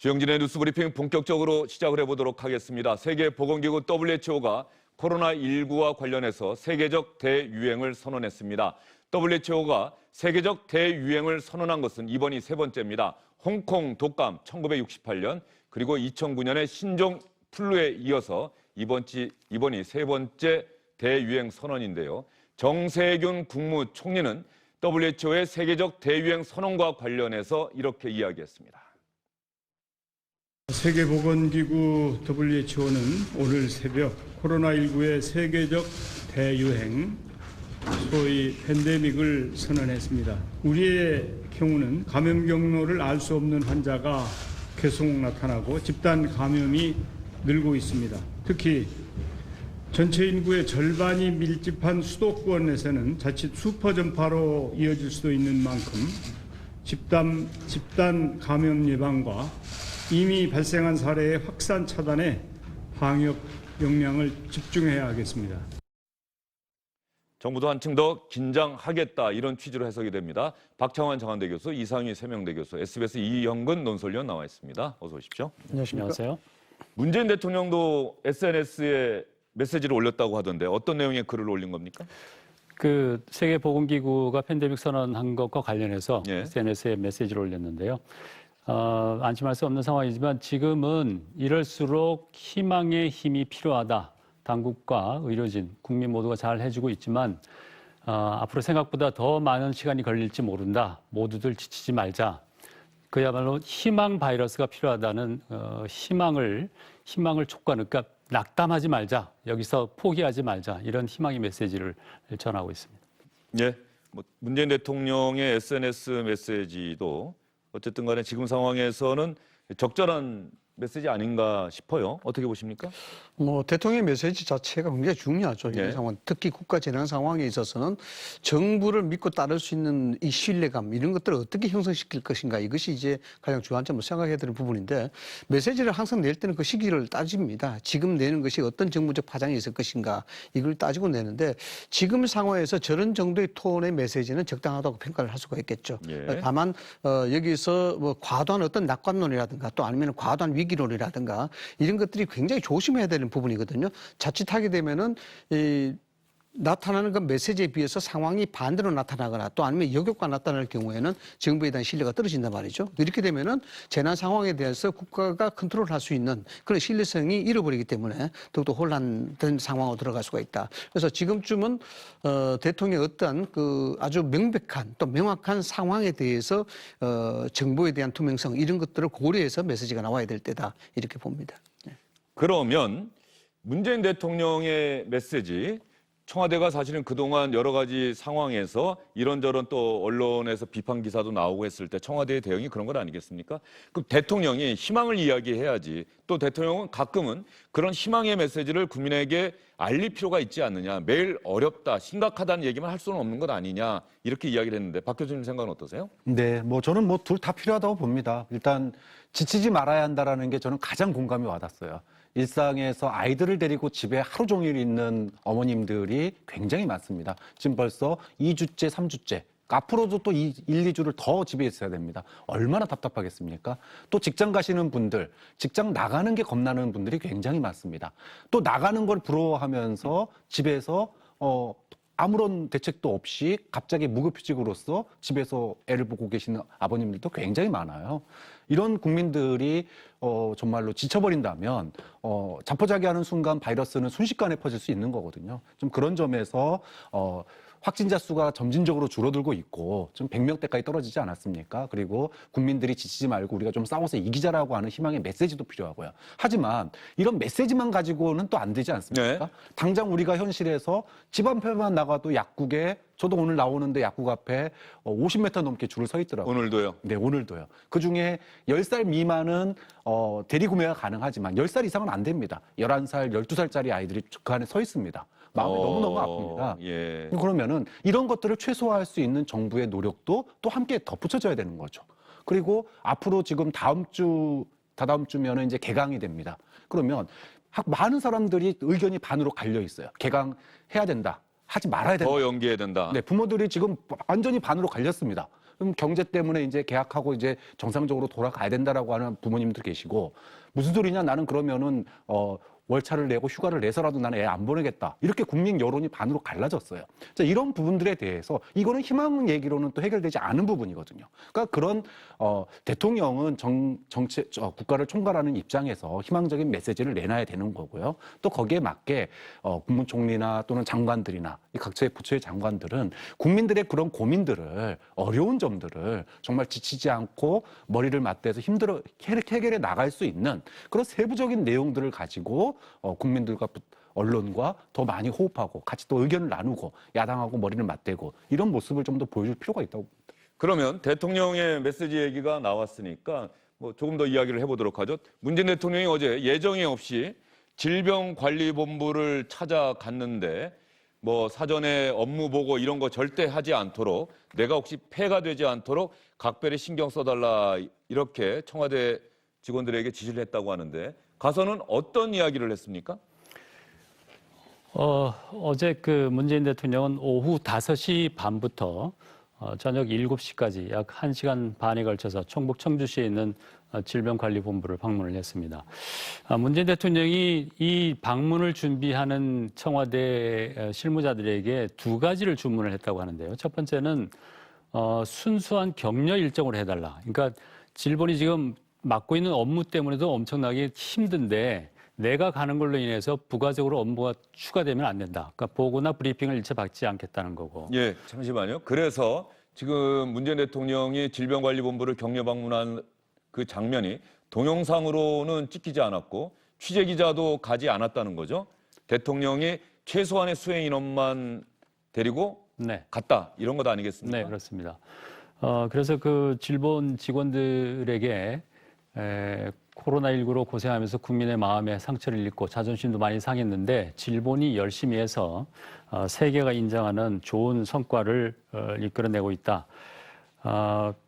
주영진의 뉴스브리핑 본격적으로 시작을 해보도록 하겠습니다. 세계보건기구 WHO가 코로나19와 관련해서 세계적 대유행을 선언했습니다. WHO가 세계적 대유행을 선언한 것은 이번이 세 번째입니다. 홍콩 독감 1968년 그리고 2009년의 신종 플루에 이어서 이번이 세 번째 대유행 선언인데요. 정세균 국무총리는 WHO의 세계적 대유행 선언과 관련해서 이렇게 이야기했습니다. 세계보건기구 WHO는 오늘 새벽 코로나19의 세계적 대유행, 소위 팬데믹을 선언했습니다. 우리의 경우는 감염 경로를 알 수 없는 환자가 계속 나타나고 집단 감염이 늘고 있습니다. 특히 전체 인구의 절반이 밀집한 수도권에서는 자칫 슈퍼 전파로 이어질 수도 있는 만큼 집단 감염 예방과 이미 발생한 사례의 확산 차단에 방역 역량을 집중해야 하겠습니다. 정부도 한층 더 긴장하겠다 이런 취지로 해석이 됩니다. 박창환 장한대 교수, 이상희 세명대 교수, SBS 이영근 논설위원 나와 있습니다. 어서 오십시오. 안녕하세요. 문재인 대통령도 SNS에 메시지를 올렸다고 하던데 어떤 내용의 글을 올린 겁니까? 그 세계보건기구가 팬데믹 선언한 것과 관련해서 예. SNS에 메시지를 올렸는데요. 안심할 수 없는 상황이지만 지금은 이럴수록 희망의 힘이 필요하다. 당국과 의료진, 국민 모두가 잘 해주고 있지만 앞으로 생각보다 더 많은 시간이 걸릴지 모른다. 모두들 지치지 말자. 그야말로 희망 바이러스가 필요하다는 희망을 촉구하는, 그러니까 낙담하지 말자. 여기서 포기하지 말자. 이런 희망의 메시지를 전하고 있습니다. 예, 문재인 대통령의 SNS 메시지도 어쨌든 간에 지금 상황에서는 적절한 메시지 아닌가 싶어요. 어떻게 보십니까? 대통령의 메시지 자체가 굉장히 중요하죠. 이런 상황, 특히 국가 재난 상황에 있어서는 정부를 믿고 따를 수 있는 이 신뢰감 이런 것들을 어떻게 형성시킬 것인가 이것이 이제 가장 중요한점으로 생각해야 되는 부분인데 메시지를 항상 낼 때는 그 시기를 따집니다. 지금 내는 것이 어떤 정부적 파장이 있을 것인가 이걸 따지고 내는데 지금 상황에서 저런 정도의 톤의 메시지는 적당하다고 평가를 할 수가 있겠죠. 예. 다만 여기서 과도한 어떤 낙관론이라든가 또 아니면 과도한 위기론이라든가 이런 것들이 굉장히 조심해야 되는 부분이거든요. 자칫하게 되면은 나타나는 그 메시지에 비해서 상황이 반대로 나타나거나 또 아니면 역효과가 나타날 경우에는 정부에 대한 신뢰가 떨어진단 말이죠. 이렇게 되면은 재난 상황에 대해서 국가가 컨트롤할 수 있는 그런 신뢰성이 잃어버리기 때문에 더욱더 혼란된 상황으로 들어갈 수가 있다. 그래서 지금쯤은 대통령의 어떤 그 아주 명백한 또 명확한 상황에 대해서 정보에 대한 투명성 이런 것들을 고려해서 메시지가 나와야 될 때다 이렇게 봅니다. 그러면 문재인 대통령의 메시지, 청와대가 사실은 그동안 여러 가지 상황에서 이런저런 또 언론에서 비판 기사도 나오고 했을 때 청와대의 대응이 그런 건 아니겠습니까? 그럼 대통령이 희망을 이야기해야지. 또 대통령은 가끔은 그런 희망의 메시지를 국민에게 알릴 필요가 있지 않느냐. 매일 어렵다, 심각하다는 얘기만 할 수는 없는 것 아니냐. 이렇게 이야기를 했는데 박 교수님 생각은 어떠세요? 네, 저는 둘 다 필요하다고 봅니다. 일단 지치지 말아야 한다라는 게 저는 가장 공감이 와닿았어요. 일상에서 아이들을 데리고 집에 하루 종일 있는 어머님들이 굉장히 많습니다. 지금 벌써 2주째, 3주째. 앞으로도 또 1, 2주를 더 집에 있어야 됩니다. 얼마나 답답하겠습니까? 또 직장 가시는 분들, 직장 나가는 게 겁나는 분들이 굉장히 많습니다. 또 나가는 걸 부러워하면서 집에서 아무런 대책도 없이 갑자기 무급휴직으로서 집에서 애를 보고 계시는 아버님들도 굉장히 많아요. 이런 국민들이 정말로 지쳐버린다면 자포자기하는 순간 바이러스는 순식간에 퍼질 수 있는 거거든요. 좀 그런 점에서 확진자 수가 점진적으로 줄어들고 있고 좀 100명대까지 떨어지지 않았습니까? 그리고 국민들이 지치지 말고 우리가 좀 싸워서 이기자라고 하는 희망의 메시지도 필요하고요. 하지만 이런 메시지만 가지고는 또 안 되지 않습니까? 네. 당장 우리가 현실에서 집 앞에만 나가도 약국에 저도 오늘 나오는데 약국 앞에 50m 넘게 줄을 서 있더라고요. 오늘도요? 네, 오늘도요. 그중에 10살 미만은 대리 구매가 가능하지만 10살 이상은 안 됩니다. 11살, 12살짜리 아이들이 그 안에 서 있습니다. 마음이 너무너무 아픕니다. 예. 그러면은 이런 것들을 최소화할 수 있는 정부의 노력도 또 함께 덧붙여져야 되는 거죠. 그리고 앞으로 지금 다다음 주면은 이제 개강이 됩니다. 그러면 많은 사람들이 의견이 반으로 갈려 있어요. 개강해야 된다. 하지 말아야 된다. 더 연기해야 된다. 네, 부모들이 지금 완전히 반으로 갈렸습니다. 그럼 경제 때문에 이제 계약하고 이제 정상적으로 돌아가야 된다라고 하는 부모님들 계시고 무슨 소리냐 나는 그러면은 월차를 내고 휴가를 내서라도 나는 애 안 보내겠다. 이렇게 국민 여론이 반으로 갈라졌어요. 자, 이런 부분들에 대해서 이거는 희망 얘기로는 또 해결되지 않은 부분이거든요. 그러니까 그런 대통령은 국가를 총괄하는 입장에서 희망적인 메시지를 내놔야 되는 거고요. 또 거기에 맞게 국무총리나 또는 장관들이나 이 각처의 부처의 장관들은 국민들의 그런 고민들을 어려운 점들을 정말 지치지 않고 머리를 맞대서 힘들어 해결해 나갈 수 있는 그런 세부적인 내용들을 가지고 국민들과 언론과 더 많이 호흡하고 같이 또 의견을 나누고 야당하고 머리를 맞대고 이런 모습을 좀 더 보여줄 필요가 있다고 봅니다. 그러면 대통령의 메시지 얘기가 나왔으니까 뭐 조금 더 이야기를 해보도록 하죠. 문재인 대통령이 어제 예정에 없이 질병관리본부를 찾아갔는데 뭐 사전에 업무 보고 이런 거 절대 하지 않도록 내가 혹시 폐가 되지 않도록 각별히 신경 써달라 이렇게 청와대 직원들에게 지시를 했다고 하는데 가서는 어떤 이야기를 했습니까? 어제 그 문재인 대통령은 오후 5시 반부터 저녁 7시까지 약 1시간 반에 걸쳐서 충북 청주시에 있는 질병관리본부를 방문을 했습니다. 문재인 대통령이 이 방문을 준비하는 청와대 실무자들에게 2가지를 주문을 했다고 하는데요. 첫 번째는 순수한 격려 일정을 해달라. 그러니까 질본이 지금 맡고 있는 업무 때문에도 엄청나게 힘든데 내가 가는 걸로 인해서 부가적으로 업무가 추가되면 안 된다. 그러니까 보고나 브리핑을 일체 받지 않겠다는 거고. 예, 잠시만요. 그래서 지금 문재인 대통령이 질병관리본부를 격려 방문한 그 장면이 동영상으로는 찍히지 않았고 취재기자도 가지 않았다는 거죠. 대통령이 최소한의 수행 인원만 데리고 네. 갔다. 이런 것 아니겠습니까? 네, 그렇습니다. 그래서 그 질본 직원들에게 코로나19로 고생하면서 국민의 마음에 상처를 입고 자존심도 많이 상했는데 질본이 열심히 해서 세계가 인정하는 좋은 성과를 이끌어내고 있다.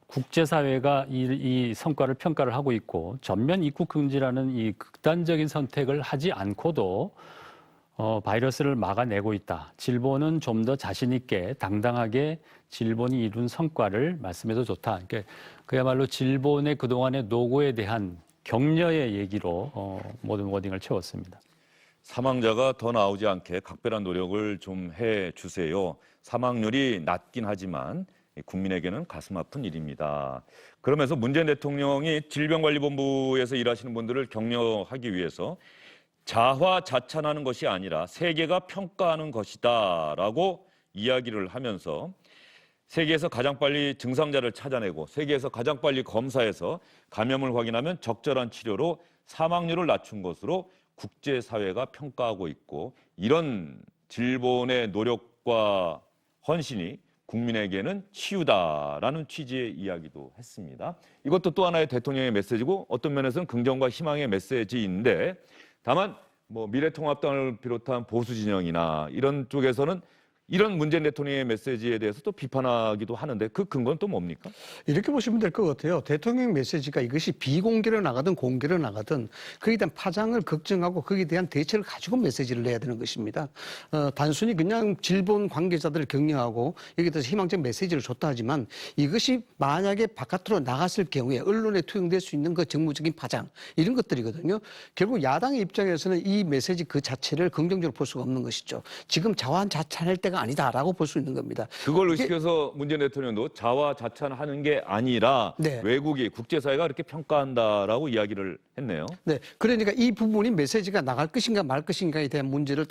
국제사회가 이 성과를 평가를 하고 있고 전면 입국 금지라는 이 극단적인 선택을 하지 않고도 바이러스를 막아내고 있다. 질본은 좀 더 자신 있게 당당하게 질본이 이룬 성과를 말씀해도 좋다. 그러니까 그야말로 질본의 그동안의 노고에 대한 격려의 얘기로 모든 워딩을 채웠습니다. 사망자가 더 나오지 않게 각별한 노력을 좀 해주세요. 사망률이 낮긴 하지만 국민에게는 가슴 아픈 일입니다. 그러면서 문재인 대통령이 질병관리본부에서 일하시는 분들을 격려하기 위해서 자화자찬하는 것이 아니라 세계가 평가하는 것이다라고 이야기를 하면서 세계에서 가장 빨리 증상자를 찾아내고 세계에서 가장 빨리 검사해서 감염을 확인하면 적절한 치료로 사망률을 낮춘 것으로 국제사회가 평가하고 있고 이런 질본의 노력과 헌신이 국민에게는 치유다라는 취지의 이야기도 했습니다. 이것도 또 하나의 대통령의 메시지고 어떤 면에서는 긍정과 희망의 메시지인데 다만 뭐 미래통합당을 비롯한 보수 진영이나 이런 쪽에서는 이런 문재인 대통령의 메시지에 대해서 또 비판하기도 하는데 그 근거는 또 뭡니까? 이렇게 보시면 될 것 같아요. 대통령 메시지가 이것이 비공개로 나가든 공개로 나가든 거기에 대한 파장을 걱정하고 거기에 대한 대책을 가지고 메시지를 내야 되는 것입니다. 단순히 그냥 질본 관계자들을 격려하고 여기에 대해서 희망적 메시지를 줬다 하지만 이것이 만약에 바깥으로 나갔을 경우에 언론에 투영될 수 있는 그 정무적인 파장 이런 것들이거든요. 결국 야당의 입장에서는 이 메시지 그 자체를 긍정적으로 볼 수가 없는 것이죠. 지금 자화자찬할 때가 아니다라고 볼 수 있는 겁니다. 그걸 의식해서 문재인 대통령도 자화자찬하는 게 아니라 네. 외국이 국제사회가 그렇게 평가한다라고 이야기를 했네요. 네, 그러니까 이 부분이 메시지가 나갈 것인가 말 것인가에 대한 문제를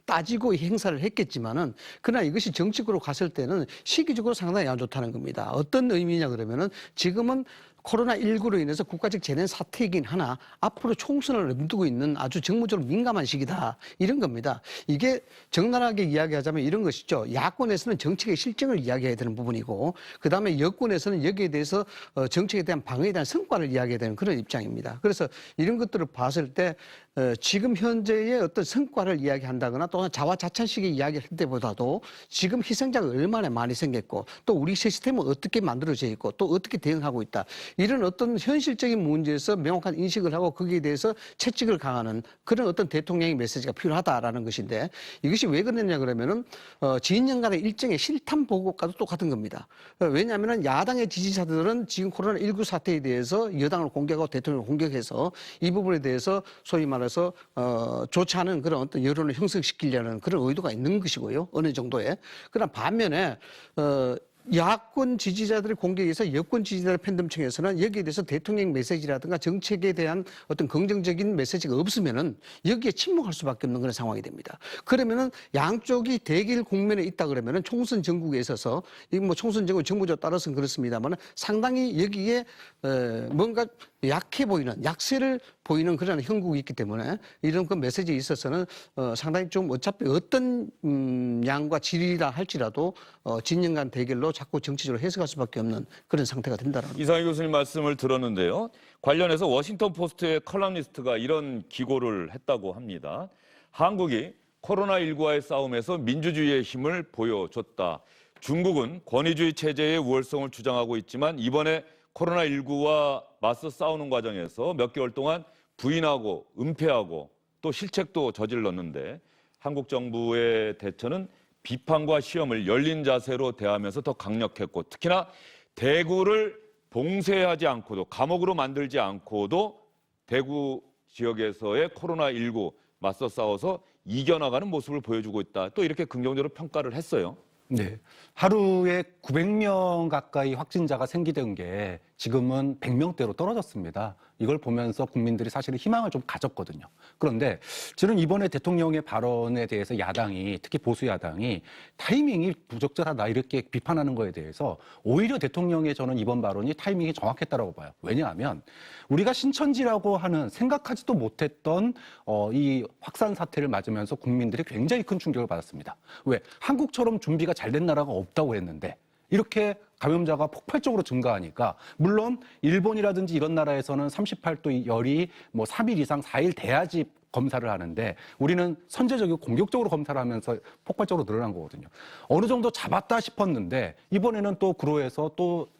따지고 이 행사를 했겠지만은 그러나 이것이 정치적으로 갔을 때는 시기적으로 상당히 안 좋다는 겁니다. 어떤 의미냐 그러면은 지금은 코로나19로 인해서 국가적 재난 사태이긴 하나 앞으로 총선을 앞두고 있는 아주 정무적으로 민감한 시기다. 이런 겁니다. 이게 적나라하게 이야기하자면 이런 것이죠. 야권에서는 정책의 실정을 이야기해야 되는 부분이고 그다음에 여권에서는 여기에 대해서 정책에 대한 방어에 대한 성과를 이야기해야 되는 그런 입장입니다. 그래서 이런 것들을 봤을 때 지금 현재의 어떤 성과를 이야기한다거나 또는 자화자찬식의 이야기를 할 때보다도 지금 희생자가 얼마나 많이 생겼고 또 우리 시스템은 어떻게 만들어져 있고 또 어떻게 대응하고 있다. 이런 어떤 현실적인 문제에서 명확한 인식을 하고 거기에 대해서 채찍을 강하는 그런 어떤 대통령의 메시지가 필요하다라는 것인데 이것이 왜 그랬냐 그러면은 지인연 간의 일정의 실탄 보고과도 똑같은 겁니다. 왜냐하면은 야당의 지지자들은 지금 코로나19 사태에 대해서 여당을 공격하고 대통령을 공격해서 이 부분에 대해서 소위 말해서 좋지 않은 그런 어떤 여론을 형성시키려는 그런 의도가 있는 것이고요. 어느 정도의. 그러나 반면에 야권 지지자들의 공격에서 여권 지지자들 팬덤층에서는 여기에 대해서 대통령 메시지라든가 정책에 대한 어떤 긍정적인 메시지가 없으면은 여기에 침묵할 수밖에 없는 그런 상황이 됩니다. 그러면은 양쪽이 대결 국면에 있다 그러면은 총선 전국에 있어서 이 뭐 총선 전국 정부조에 따라서는 그렇습니다만 상당히 여기에 뭔가 약해 보이는 약세를 보이는 그런 형국이 있기 때문에 이런 그 메시지에 있어서는 상당히 좀 어차피 어떤 양과 질이라 할지라도 진영 간 대결로 자꾸 정치적으로 해석할 수밖에 없는 그런 상태가 된다라는 거죠. 이상희 교수님 말씀을 들었는데요. 관련해서 워싱턴 포스트의 컬럼니스트가 이런 기고를 했다고 합니다. 한국이 코로나19와의 싸움에서 민주주의의 힘을 보여줬다. 중국은 권위주의 체제의 우월성을 주장하고 있지만 이번에 코로나19와 맞서 싸우는 과정에서 몇 개월 동안 부인하고 은폐하고 또 실책도 저질렀는데 한국 정부의 대처는 비판과 시험을 열린 자세로 대하면서 더 강력했고 특히나 대구를 봉쇄하지 않고도 감옥으로 만들지 않고도 대구 지역에서의 코로나19 맞서 싸워서 이겨나가는 모습을 보여주고 있다. 또 이렇게 긍정적으로 평가를 했어요. 네. 하루에 900명 가까이 확진자가 생기던 게 지금은 100명대로 떨어졌습니다. 이걸 보면서 국민들이 사실은 희망을 좀 가졌거든요. 그런데 저는 이번에 대통령의 발언에 대해서 야당이, 특히 보수 야당이 타이밍이 부적절하다 이렇게 비판하는 거에 대해서 오히려 대통령의 저는 이번 발언이 타이밍이 정확했다라고 봐요. 왜냐하면 우리가 신천지라고 하는 생각하지도 못했던 이 확산 사태를 맞으면서 국민들이 굉장히 큰 충격을 받았습니다. 왜? 한국처럼 준비가 잘 된 나라가 없다고 했는데 이렇게 감염자가 폭발적으로 증가하니까 물론 일본이라든지 이런 나라에서는 38도 열이 뭐 3일 이상 4일 돼야지 검사를 하는데 우리는 선제적이고 공격적으로 검사를 하면서 폭발적으로 늘어난 거거든요. 어느 정도 잡았다 싶었는데 이번에는 또 그로해서 또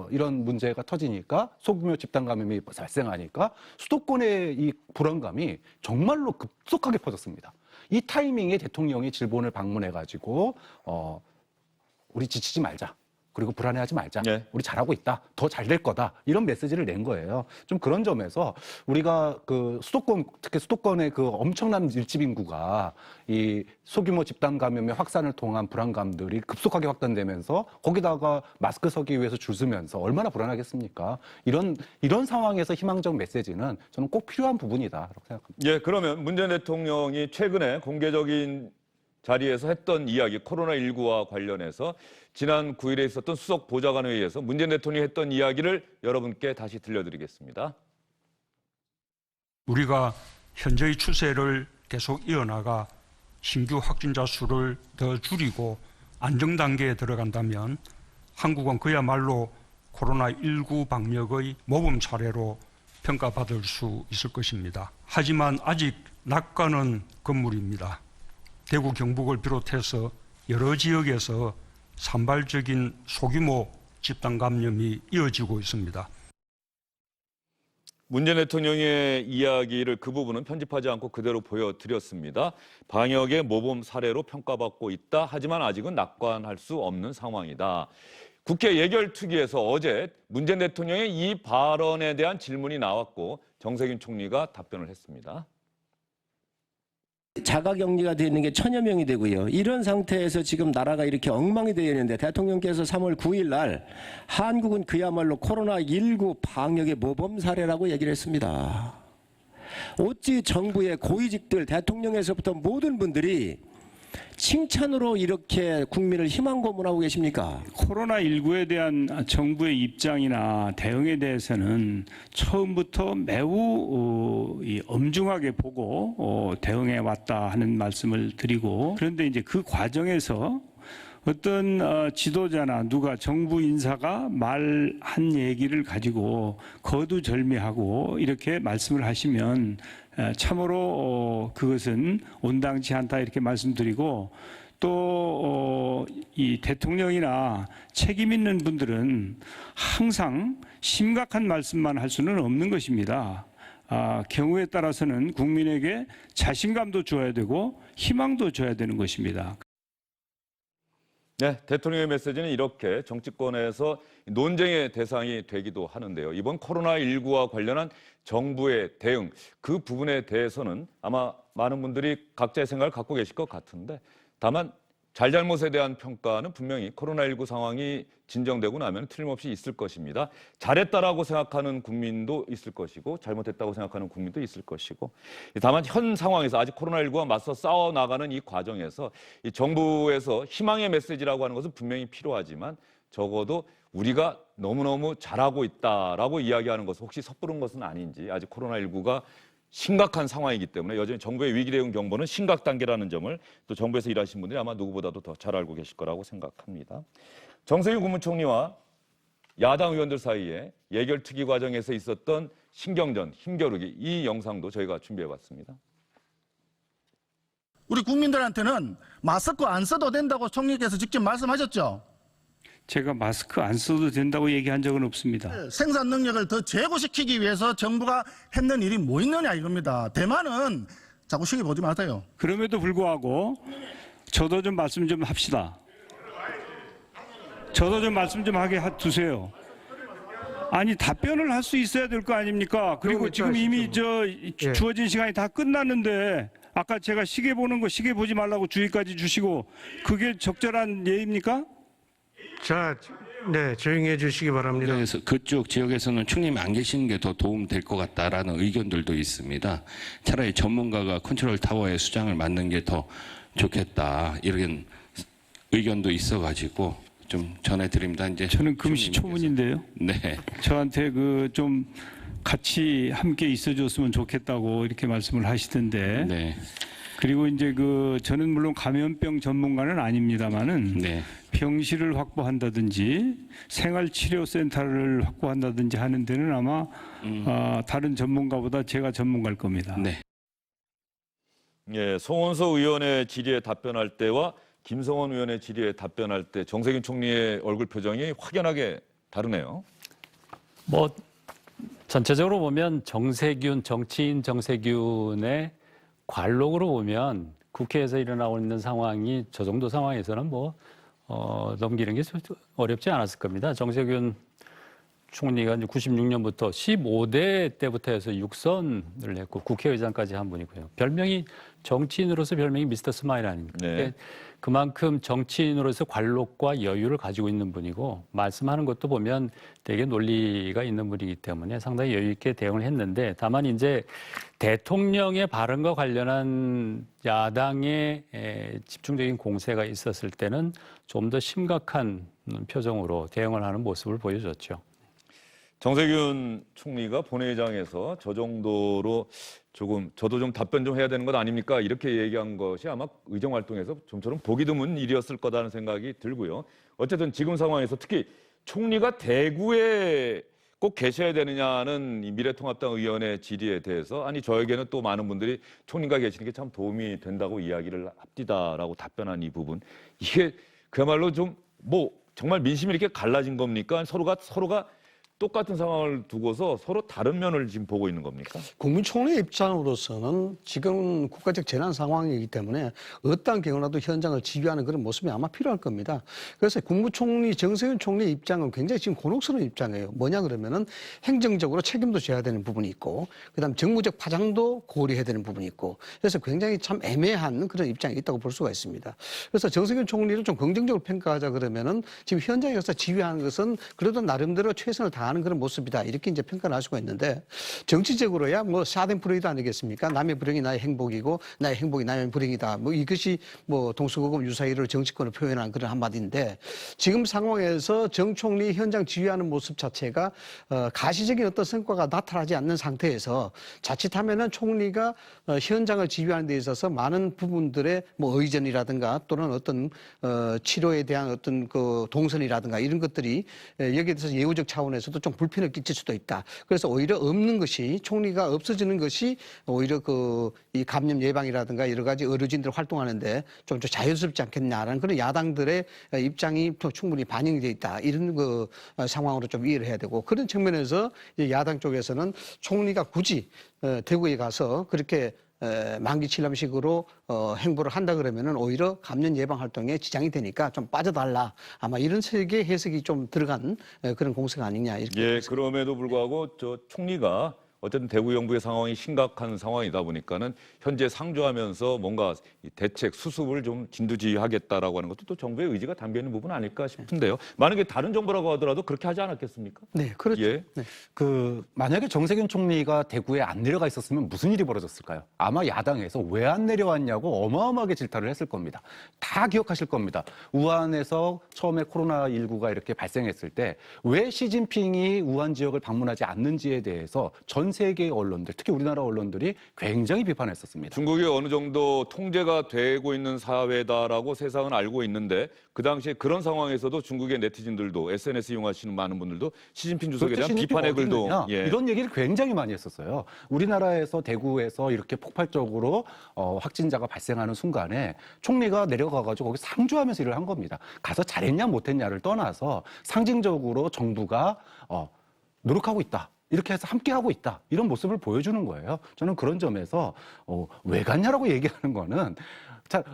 이런 문제가 터지니까 소규모 집단 감염이 발생하니까 수도권의 이 불안감이 정말로 급속하게 퍼졌습니다. 이 타이밍에 대통령이 일본을 방문해가지고 우리 지치지 말자. 그리고 불안해하지 말자. 네. 우리 잘하고 있다. 더 잘 될 거다. 이런 메시지를 낸 거예요. 좀 그런 점에서 우리가 그 수도권, 특히 수도권의 그 엄청난 밀집 인구가 이 소규모 집단 감염의 확산을 통한 불안감들이 급속하게 확산되면서 거기다가 마스크 서기 위해서 줄 서면서 얼마나 불안하겠습니까? 이런 상황에서 희망적 메시지는 저는 꼭 필요한 부분이다라고 생각합니다. 예, 그러면 문재인 대통령이 최근에 공개적인 자리에서 했던 이야기, 코로나19와 관련해서 지난 9일에 있었던 수석 보좌관회의에서 문재인 대통령이 했던 이야기를 여러분께 다시 들려드리겠습니다. 우리가 현재의 추세를 계속 이어나가 신규 확진자 수를 더 줄이고 안정 단계에 들어간다면 한국은 그야말로 코로나19 방역의 모범 사례로 평가받을 수 있을 것입니다. 하지만 아직 낙관은 건물입니다. 대구 경북을 비롯해서 여러 지역에서 산발적인 소규모 집단 감염이 이어지고 있습니다. 문재인 대통령의 이야기를 그 부분은 편집하지 않고 그대로 보여드렸습니다. 방역의 모범 사례로 평가받고 있다. 하지만 아직은 낙관할 수 없는 상황이다. 국회 예결특위에서 어제 문재인 대통령의 이 발언에 대한 질문이 나왔고 정세균 총리가 답변을 했습니다. 자가격리가 되는 게 1000여 명이 되고요. 이런 상태에서 지금 나라가 이렇게 엉망이 되어 있는데 대통령께서 3월 9일 날 한국은 그야말로 코로나19 방역의 모범 사례라고 얘기를 했습니다. 어찌 정부의 고위직들 대통령에서부터 모든 분들이 칭찬으로 이렇게 국민을 희망 고문하고 계십니까? 코로나19에 대한 정부의 입장이나 대응에 대해서는 처음부터 매우 엄중하게 보고 대응해 왔다 하는 말씀을 드리고 그런데 이제 그 과정에서 어떤 지도자나 누가 정부 인사가 말한 얘기를 가지고 거두절미하고 이렇게 말씀을 하시면 참으로 그것은 온당치 않다 이렇게 말씀드리고 또 이 대통령이나 책임 있는 분들은 항상 심각한 말씀만 할 수는 없는 것입니다. 경우에 따라서는 국민에게 자신감도 줘야 되고 희망도 줘야 되는 것입니다. 네, 대통령의 메시지는 이렇게 정치권에서 논쟁의 대상이 되기도 하는데요. 이번 코로나19와 관련한 정부의 대응, 그 부분에 대해서는 아마 많은 분들이 각자의 생각을 갖고 계실 것 같은데, 다만 잘잘못에 대한 평가는 분명히 코로나19 상황이 진정되고 나면 틀림없이 있을 것입니다. 잘했다라고 생각하는 국민도 있을 것이고 잘못했다고 생각하는 국민도 있을 것이고, 다만 현 상황에서 아직 코로나19와 맞서 싸워나가는 이 과정에서 이 정부에서 희망의 메시지라고 하는 것은 분명히 필요하지만 적어도 우리가 너무너무 잘하고 있다라고 이야기하는 것은 혹시 섣부른 것은 아닌지, 아직 코로나19가 심각한 상황이기 때문에 여전히 정부의 위기 대응 경보는 심각 단계라는 점을 또 정부에서 일하신 분들이 아마 누구보다도 더 잘 알고 계실 거라고 생각합니다. 정세균 국무총리와 야당 의원들 사이에 예결특위 과정에서 있었던 신경전, 힘겨루기, 이 영상도 저희가 준비해봤습니다. 우리 국민들한테는 마스크 안 써도 된다고 총리께서 직접 말씀하셨죠. 제가 마스크 안 써도 된다고 얘기한 적은 없습니다. 생산 능력을 더 제고시키기 위해서 정부가 했는 일이 뭐 있느냐 이겁니다. 대만은 자꾸 시기 보지 마세요. 그럼에도 불구하고 저도 좀 말씀 좀 합시다. 저도 좀 말씀 좀 하게 두세요. 아니 답변을 할 수 있어야 될 거 아닙니까? 그리고 지금 이미 주어진 시간이 다 끝났는데 아까 제가 시계 보는 거 시계 보지 말라고 주의까지 주시고 그게 적절한 예입니까? 자, 네, 조용히 해주시기 바랍니다. 그래서 그쪽 지역에서는 총리님 안 계시는 게 더 도움 될 것 같다라는 의견들도 있습니다. 차라리 전문가가 컨트롤 타워의 수장을 맡는 게 더 좋겠다 이런 의견도 있어가지고 좀 전해드립니다. 이제 저는 금시초문인데요. 네. 저한테 그 좀 같이 함께 있어줬으면 좋겠다고 이렇게 말씀을 하시던데. 네. 그리고 이제 저는 물론 감염병 전문가는 아닙니다만은 네. 병실을 확보한다든지 생활치료센터를 확보한다든지 하는 데는 아마 다른 전문가보다 제가 전문가일 겁니다. 네. 예, 송원석 의원의 질의에 답변할 때와 김성원 의원의 질의에 답변할 때 정세균 총리의 얼굴 표정이 확연하게 다르네요. 뭐 전체적으로 보면 정치인 정세균의 관록으로 보면 국회에서 일어나고 있는 상황이 저 정도 상황에서는 넘기는 게 어렵지 않았을 겁니다. 정세균 총리가 이제 96년부터 15대 때부터 해서 6선을 했고 국회의장까지 한 분이고요. 별명이 정치인으로서 별명이 미스터 스마일 아닙니까? 네. 그만큼 정치인으로서 관록과 여유를 가지고 있는 분이고 말씀하는 것도 보면 되게 논리가 있는 분이기 때문에 상당히 여유 있게 대응을 했는데 다만 이제 대통령의 발언과 관련한 야당의 집중적인 공세가 있었을 때는 좀 더 심각한 표정으로 대응을 하는 모습을 보여줬죠. 정세균 총리가 본회의장에서 저 정도로 조금 저도 좀 답변 좀 해야 되는 것 아닙니까? 이렇게 얘기한 것이 아마 의정활동에서 좀처럼 보기 드문 일이었을 거다라는 생각이 들고요. 어쨌든 지금 상황에서 특히 총리가 대구에 꼭 계셔야 되느냐는 이 미래통합당 의원의 질의에 대해서 아니 저에게는 또 많은 분들이 총리가 계시는 게 참 도움이 된다고 이야기를 합디다라고 답변한 이 부분 이게 그야말로 좀 정말 민심이 이렇게 갈라진 겁니까? 서로가 똑같은 상황을 두고서 서로 다른 면을 지금 보고 있는 겁니까? 국민총리 입장으로서는 지금 국가적 재난 상황이기 때문에 어떠한 경우라도 현장을 지휘하는 그런 모습이 아마 필요할 겁니다. 그래서 국무총리 정세균 총리의 입장은 굉장히 지금 곤혹스러운 입장이에요. 뭐냐 그러면은 행정적으로 책임도 져야 되는 부분이 있고 그다음 정무적 파장도 고려해야 되는 부분이 있고 그래서 굉장히 참 애매한 그런 입장이 있다고 볼 수가 있습니다. 그래서 정세균 총리를 좀 긍정적으로 평가하자 그러면은 지금 현장에서 지휘하는 것은 그래도 나름대로 최선을 다하는 그런 모습이다. 이렇게 이제 평가를 할 수가 있는데 정치적으로야 샤덴프로이드 아니겠습니까? 남의 불행이 나의 행복이고 나의 행복이 남의 불행이다. 이것이 동서고금 유사히로 정치권을 표현한 그런 한마디인데 지금 상황에서 정 총리 현장 지휘하는 모습 자체가 가시적인 어떤 성과가 나타나지 않는 상태에서 자칫하면은 총리가 현장을 지휘하는 데 있어서 많은 부분들의 의전이라든가 또는 어떤 치료에 대한 어떤 동선이라든가 이런 것들이 여기에 대해서 예우적 차원에서도 입장에서도 좀 불편을 끼칠 수도 있다. 그래서 오히려 없는 것이 총리가 없어지는 것이 오히려 이 감염 예방이라든가 여러 가지 의료진들 활동하는데 좀 자연스럽지 않겠냐라는 그런 야당들의 입장이 또 충분히 반영이 돼 있다. 이런 상황으로 좀 이해를 해야 되고 그런 측면에서 야당 쪽에서는 총리가 굳이 대구에 가서 그렇게 만기 칠람식으로 행보를 한다 그러면은 오히려 감염 예방 활동에 지장이 되니까 좀 빠져달라. 아마 이런 식의 해석이 좀 들어간 그런 공세가 아니냐 이렇게. 예, 그럼에도 불구하고 저 총리가 어쨌든 대구 영부의 상황이 심각한 상황이다 보니까는 현재 상주하면서 뭔가 이 대책 수습을 좀 진두지휘하겠다라고 하는 것도 또 정부의 의지가 담겨 있는 부분 아닐까 싶은데요. 만약에 다른 정부라고 하더라도 그렇게 하지 않았겠습니까? 네, 그렇죠. 예. 네. 만약에 정세균 총리가 대구에 안 내려가 있었으면 무슨 일이 벌어졌을까요? 아마 야당에서 왜 안 내려왔냐고 어마어마하게 질타를 했을 겁니다. 다 기억하실 겁니다. 우한에서 처음에 코로나19가 이렇게 발생했을 때 왜 시진핑이 우한 지역을 방문하지 않는지에 대해서 전 세계의 언론들, 특히 우리나라 언론들이 굉장히 비판했었습니다. 중국이 어느 정도 통제가 되고 있는 사회다라고 세상은 알고 있는데 그 당시에 그런 상황에서도 중국의 네티즌들도 SNS 이용하시는 많은 분들도 시진핑 주석에 대한 비판의 글도 이런 얘기를 굉장히 많이 했었어요. 우리나라에서 대구에서 이렇게 폭발적으로 확진자가 발생하는 순간에 총리가 내려가가지고 거기 상주하면서 일을 한 겁니다. 가서 잘했냐 못했냐를 떠나서 상징적으로 정부가 노력하고 있다. 이렇게 해서 함께하고 있다. 이런 모습을 보여주는 거예요. 저는 그런 점에서 왜 갔냐라고 얘기하는 거는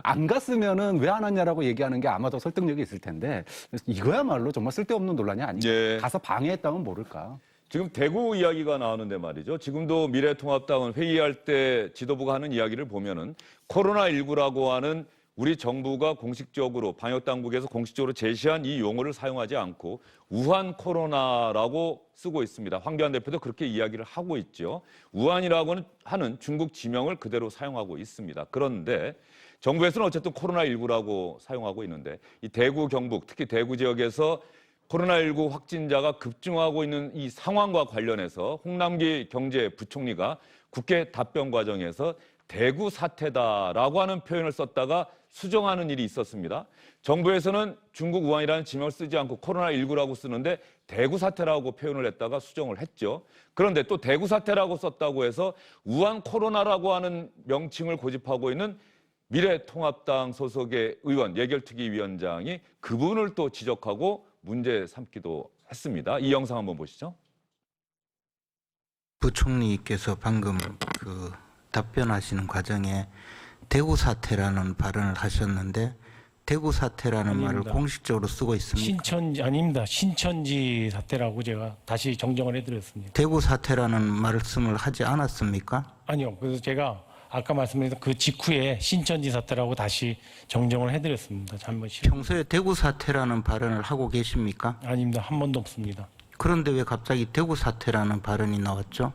안 갔으면은 왜 안 왔냐라고 얘기하는 게 아마 더 설득력이 있을 텐데 이거야말로 정말 쓸데없는 논란이 아니에요. 예. 가서 방해했다면 모를까. 지금 대구 이야기가 나오는데 말이죠. 지금도 미래통합당은 회의할 때 지도부가 하는 이야기를 보면은 코로나19라고 하는 우리 정부가 공식적으로 방역당국에서 공식적으로 제시한 이 용어를 사용하지 않고 우한 코로나라고 쓰고 있습니다. 황교안 대표도 그렇게 이야기를 하고 있죠. 우한이라고 하는 중국 지명을 그대로 사용하고 있습니다. 그런데 정부에서는 어쨌든 코로나19라고 사용하고 있는데 이 대구 경북 특히 대구 지역에서 코로나19 확진자가 급증하고 있는 이 상황과 관련해서 홍남기 경제부총리가 국회 답변 과정에서 대구 사태다라고 하는 표현을 썼다가 수정하는 일이 있었습니다. 정부에서는 중국 우한이라는 지명을 쓰지 않고 코로나19라고 쓰는데 대구 사태라고 표현을 했다가 수정을 했죠. 그런데 또 대구 사태라고 썼다고 해서 우한 코로나라고 하는 명칭을 고집하고 있는 미래통합당 소속의 의원, 예결특위위원장이 그 부분을 또 지적하고 문제 삼기도 했습니다. 이 영상 한번 보시죠. 부총리께서 방금 답변하시는 과정에 대구 사태라는 발언을 하셨는데 대구 사태라는 아닙니다. 말을 공식적으로 쓰고 있습니까? 아닙니다. 신천지 사태라고 제가 다시 정정을 해드렸습니다. 대구 사태라는 말씀을 하지 않았습니까? 아니요. 그래서 제가 아까 말씀드린 그 직후에 신천지 사태라고 다시 정정을 해드렸습니다. 평소에 대구 사태라는 발언을 하고 계십니까? 아닙니다. 한 번도 없습니다. 그런데 왜 갑자기 대구 사태라는 발언이 나왔죠?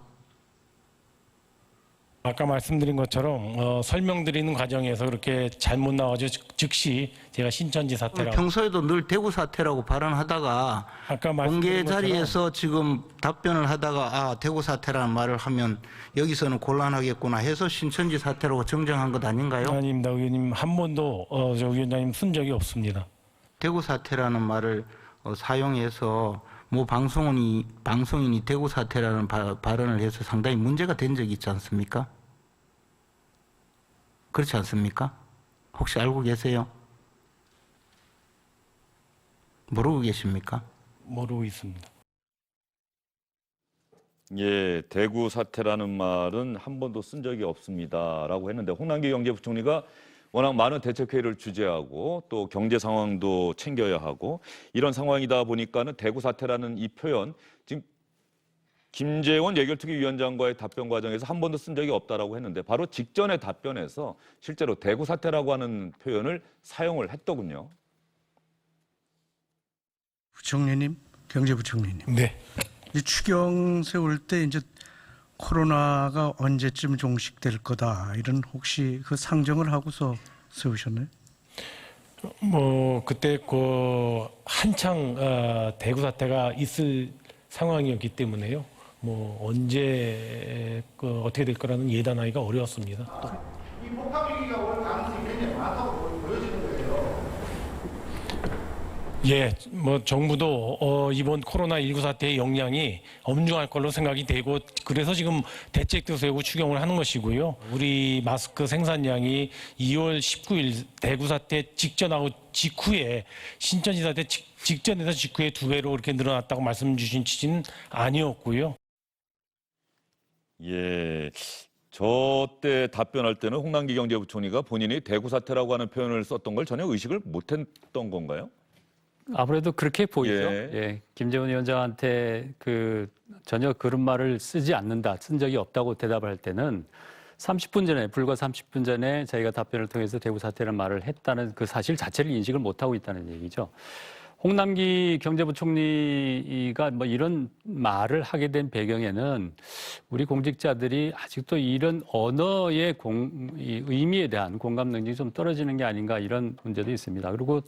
아까 말씀드린 것처럼 설명드리는 과정에서 그렇게 잘못 나와서 즉시 제가 신천지 사태라고. 평소에도 늘 대구 사태라고 발언하다가 아까 공개 자리에서 지금 답변을 하다가 대구 사태라는 말을 하면 여기서는 곤란하겠구나 해서 신천지 사태라고 정정한 것 아닌가요? 아닙니다. 의원님 한 번도 저 위원장님 쓴 적이 없습니다. 대구 사태라는 말을 사용해서 뭐 방송인이 대구 사태라는 발언을 해서 상당히 문제가 된 적이 있지 않습니까? 그렇지 않습니까? 혹시 알고 계세요? 모르고 계십니까? 모르고 있습니다. 예, 대구 사태라는 말은 한 번도 쓴 적이 없습니다라고 했는데 홍남기 경제부총리가 워낙 많은 대책회의를 주재하고 또 경제 상황도 챙겨야 하고 이런 상황이다 보니까는 대구 사태라는 이 표현 지금 김재원 예결특위위원장과의 답변 과정에서 한 번도 쓴 적이 없다라고 했는데 바로 직전의 답변에서 실제로 대구 사태라고 하는 표현을 사용을 했더군요. 부총리님, 경제부총리님. 네. 이 추경 세울 때 이제 코로나가 언제쯤 종식될 거다 이런 혹시 그 상정을 하고서 세우셨나요? 뭐 그때 한창 대구 사태가 있을 상황이었기 때문에요. 뭐 언제 어떻게 될 거라는 예단하기가 어려웠습니다. 이 폭파 위기가 올 가능성이 굉장히 많다고 보여지는 거예요. 예, 뭐 정부도 이번 코로나19 사태의 영향이 엄중할 걸로 생각이 되고 그래서 지금 대책도 세우고 추경을 하는 것이고요. 우리 마스크 생산량이 2월 19일 대구 사태 직전하고 직후에 신천지 사태 직전에서 직후에 2배로 이렇게 늘어났다고 말씀 주신 취지는 아니었고요. 예. 저 때 답변할 때는 홍남기 경제부총리가 본인이 대구 사태라고 하는 표현을 썼던 걸 전혀 의식을 못했던 건가요? 아무래도 그렇게 보이죠. 예. 예. 김재원 위원장한테 전혀 그런 말을 쓰지 않는다, 쓴 적이 없다고 대답을 할 때는 30분 전에, 불과 30분 전에 저희가 답변을 통해서 대구 사태라는 말을 했다는 그 사실 자체를 인식을 못하고 있다는 얘기죠. 홍남기 경제부총리가 뭐 이런 말을 하게 된 배경에는 우리 공직자들이 아직도 이런 언어의 이 의미에 대한 공감 능력이 좀 떨어지는 게 아닌가 이런 문제도 있습니다. 그리고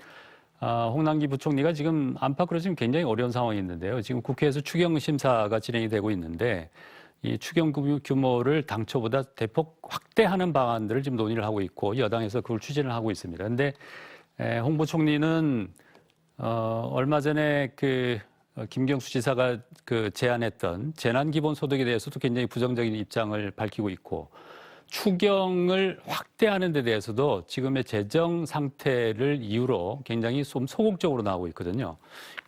홍남기 부총리가 지금 안팎으로 지금 굉장히 어려운 상황이 있는데요. 지금 국회에서 추경 심사가 진행이 되고 있는데 이 추경 규모를 당초보다 대폭 확대하는 방안들을 지금 논의를 하고 있고 여당에서 그걸 추진을 하고 있습니다. 그런데 홍 부총리는 얼마 전에 김경수 지사가 제안했던 재난기본소득에 대해서도 굉장히 부정적인 입장을 밝히고 있고 추경을 확대하는 데 대해서도 지금의 재정 상태를 이유로 굉장히 좀 소극적으로 나오고 있거든요.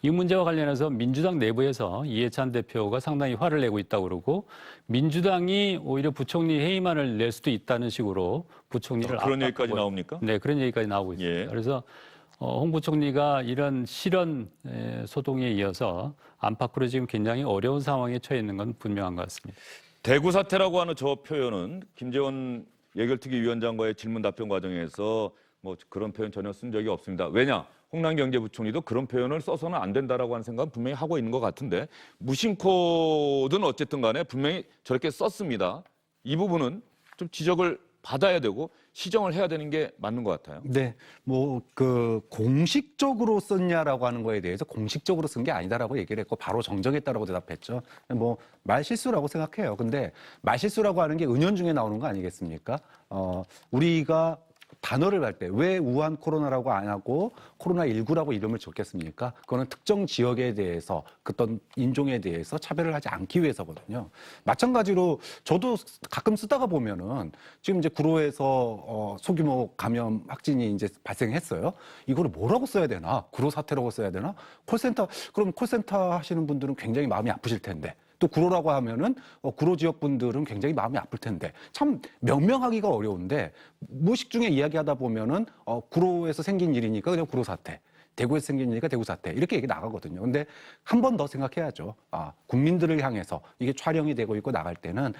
이 문제와 관련해서 민주당 내부에서 이해찬 대표가 상당히 화를 내고 있다고 그러고 민주당이 오히려 부총리 해임안을 낼 수도 있다는 식으로 부총리를 그런 얘기까지 나옵니까? 네, 그런 얘기까지 나오고 있습니다. 예. 그래서 홍 부총리가 이런 실언 소동에 이어서 안팎으로 지금 굉장히 어려운 상황에 처해 있는 건 분명한 것 같습니다. 대구 사태라고 하는 저 표현은 김재원 예결특위 위원장과의 질문 답변 과정에서 뭐 그런 표현 전혀 쓴 적이 없습니다. 왜냐? 홍남기 경제부총리도 그런 표현을 써서는 안 된다라고 하는 생각은 분명히 하고 있는 것 같은데 무심코든 어쨌든 간에 분명히 저렇게 썼습니다. 이 부분은 좀 지적을 받아야 되고 시정을 해야 되는 게 맞는 것 같아요. 네, 공식적으로 썼냐라고 하는 거에 대해서 공식적으로 쓴 게 아니다라고 얘기를 했고 바로 정정했다라고 대답했죠. 말실수라고 생각해요. 근데 말실수라고 하는 게 은연중에 나오는 거 아니겠습니까? 우리가 단어를 할 때 왜 우한 코로나라고 안 하고 코로나19라고 이름을 적겠습니까? 그거는 특정 지역에 대해서 어떤 인종에 대해서 차별을 하지 않기 위해서거든요. 마찬가지로 저도 가끔 쓰다가 보면은 지금 이제 구로에서 소규모 감염 확진이 이제 발생했어요. 이거를 뭐라고 써야 되나? 구로 사태라고 써야 되나? 그럼 콜센터 하시는 분들은 굉장히 마음이 아프실 텐데. 또 구로라고 하면은 구로 지역 분들은 굉장히 마음이 아플 텐데 참 명명하기가 어려운데 무의식 중에 이야기하다 보면은 구로에서 생긴 일이니까 그냥 구로 사태, 대구에서 생긴 일이니까 대구 사태 이렇게 얘기 나가거든요. 근데 한 번 더 생각해야죠. 국민들을 향해서 이게 촬영이 되고 있고 나갈 때는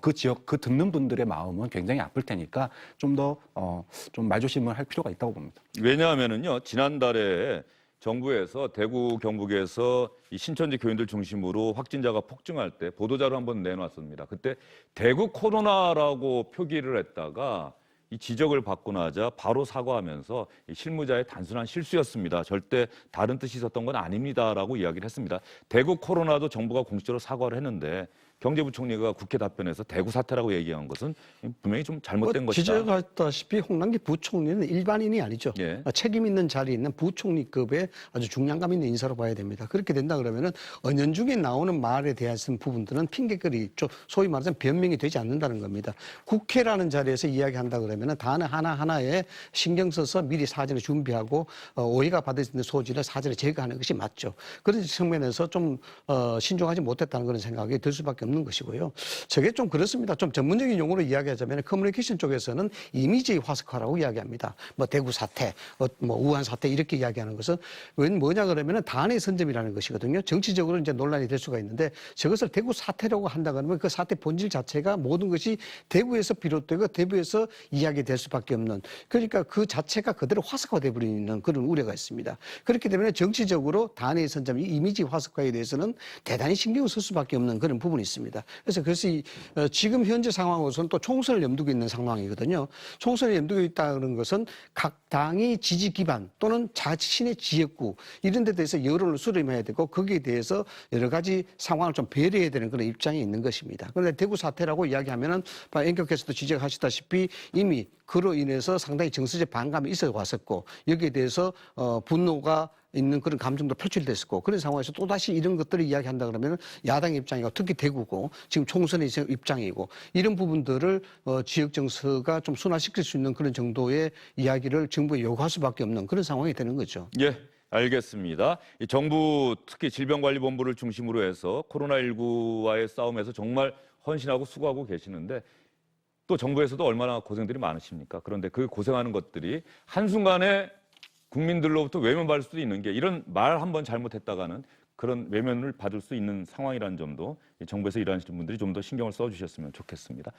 그 지역 그 듣는 분들의 마음은 굉장히 아플 테니까 좀 더 좀 말조심을 할 필요가 있다고 봅니다. 왜냐하면은요 지난달에 정부에서 대구 경북에서 이 신천지 교인들 중심으로 확진자가 폭증할 때 보도자료 한번 내놨습니다. 그때 대구 코로나라고 표기를 했다가 이 지적을 받고 나자 바로 사과하면서 이 실무자의 단순한 실수였습니다. 절대 다른 뜻이 있었던 건 아닙니다라고 이야기를 했습니다. 대구 코로나도 정부가 공식적으로 사과를 했는데 경제부총리가 국회 답변에서 대구 사태라고 얘기한 것은 분명히 좀 잘못된 것이다. 지적하다시피 홍남기 부총리는 일반인이 아니죠. 예. 책임 있는 자리에 있는 부총리급의 아주 중량감 있는 인사로 봐야 됩니다. 그렇게 된다 그러면은 은연중에 나오는 말에 대한 부분들은 핑계거리, 소위 말하자면 변명이 되지 않는다는 겁니다. 국회라는 자리에서 이야기한다 그러면은 단어 하나하나에 신경 써서 미리 사전에 준비하고 오해가 받을 수 있는 소지를 사전에 제거하는 것이 맞죠. 그런 측면에서 좀 신중하지 못했다는 그런 생각이 들 수밖에 없는 것이고요. 저게 좀 그렇습니다. 좀 전문적인 용어로 이야기하자면 커뮤니케이션 쪽에서는 이미지 화석화라고 이야기합니다. 대구 사태, 우한 사태 이렇게 이야기하는 것은 뭐냐 그러면은 단의 선점이라는 것이거든요. 정치적으로 이제 논란이 될 수가 있는데 저것을 대구 사태라고 한다 그러면 그 사태 본질 자체가 모든 것이 대구에서 비롯되고 대구에서 이야기될 수밖에 없는 그러니까 그 자체가 그대로 화석화돼 버리는 그런 우려가 있습니다. 그렇기 때문에 정치적으로 단의 선점, 이미지 화석화에 대해서는 대단히 신경을 쓸 수밖에 없는 그런 부분이 있습니다. 그래서 지금 현재 상황으로서는 또 총선을 염두고 있는 상황이거든요. 총선을 염두고 있다는 것은 각 당이 지지 기반 또는 자신의 지역구 이런 데 대해서 여론을 수렴해야 되고 거기에 대해서 여러 가지 상황을 좀 배려해야 되는 그런 입장이 있는 것입니다. 그런데 대구 사태라고 이야기하면은 앵커께서도 지적하시다시피 이미 그로 인해서 상당히 정서적 반감이 있어 왔었고 여기에 대해서 분노가 있는 그런 감정도 표출됐었고 그런 상황에서 또다시 이런 것들을 이야기한다 그러면 야당의 입장이고 특히 대구고 지금 총선의 입장이고 이런 부분들을 지역 정서가 좀 순화시킬 수 있는 그런 정도의 이야기를 정부에 요구할 수밖에 없는 그런 상황이 되는 거죠. 예. 알겠습니다. 이 정부 특히 질병관리본부를 중심으로 해서 코로나19와의 싸움에서 정말 헌신하고 수고하고 계시는데 또 정부에서도 얼마나 고생들이 많으십니까? 그런데 그 고생하는 것들이 한순간에 국민들로부터 외면받을 수도 있는 게 이런 말 한 번 잘못했다가는 그런 외면을 받을 수 있는 상황이라는 점도 정부에서 일하시는 분들이 좀 더 신경을 써주셨으면 좋겠습니다.